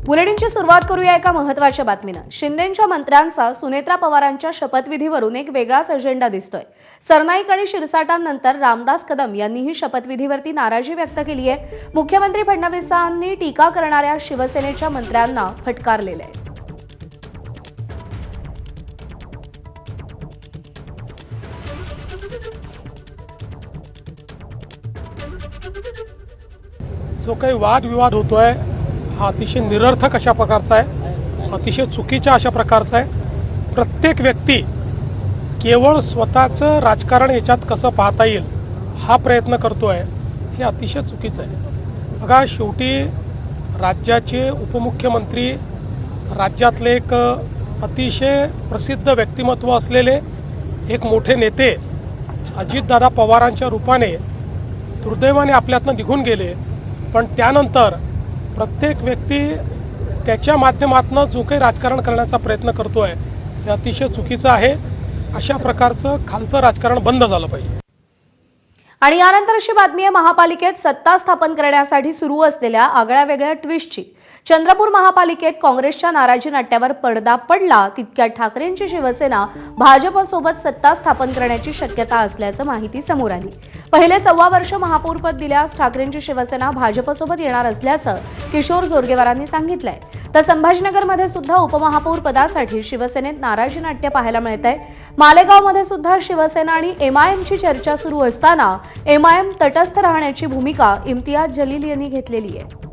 बुलेटिनची सुरुवात करूया एका महत्त्वाच्या बातमीनं। शिंदेंच्या मंत्र्यांचा सुनेत्रा पवारांच्या शपथविधीवरून एक वेगळाच अजेंडा दिसतोय। सरनाईक आणि शिरसाटांनंतर रामदास कदम यांनीही शपथविधीवरती नाराजी व्यक्त केली आहे। मुख्यमंत्री फडणवीसांनी टीका करणाऱ्या शिवसेनेच्या मंत्र्यांना फटकारलेलं आहे। जो काही वादविवाद होतोय हा अतिशय निरर्थक अशा प्रकारचा आहे, अतिशय चुकीच्या अशा प्रकारचा आहे। प्रत्येक व्यक्ती केवळ स्वतःचं राजकारण याच्यात कसं पाहता येईल हा प्रयत्न करतोय, हे अतिशय चुकीचं आहे। बघा, शेवटी राज्याचे उपमुख्यमंत्री, राज्यातले एक अतिशय प्रसिद्ध व्यक्तिमत्व असलेले एक मोठे नेते अजितदादा पवारांच्या रूपाने दुर्दैवाने आपल्यातनं निघून गेले। पण त्यानंतर प्रत्येक व्यक्ती त्याच्या माध्यमातून जो काही राजकारण करण्याचा प्रयत्न करतोय हे अतिशय चुकीचं आहे। अशा प्रकारचं खालचं राजकारण बंद झालं पाहिजे। आणि यानंतर अशी बातमी आहे, महापालिकेत सत्ता स्थापन करण्यासाठी सुरू असलेल्या आगळ्यावेगळ्या ट्विस्टची। चंद्रपूर महापालिकेत काँग्रेसच्या नाराजी नाट्यावर पडदा पडला, तितक्या ठाकरेंची शिवसेना भाजपसोबत सत्ता स्थापन करण्याची शक्यता असल्याचं माहिती समोर आली। पहिले 1.25 वर्ष महापौरपद दिल्यास ठाकरेंची शिवसेना भाजपसोबत येणार असल्याचं किशोर जोरगेवारांनी सांगितलंय। तर संभाजीनगरमध्ये सुद्धा उपमहापौर पदासाठी शिवसेनेत नाराजी नाट्य पाहायला मिळतंय। मालेगावमध्ये सुद्धा शिवसेना आणि एमआयएमची चर्चा सुरू असताना एमआयएम तटस्थ राहण्याची भूमिका इम्तियाज जलील यांनी घेतलेली आहे।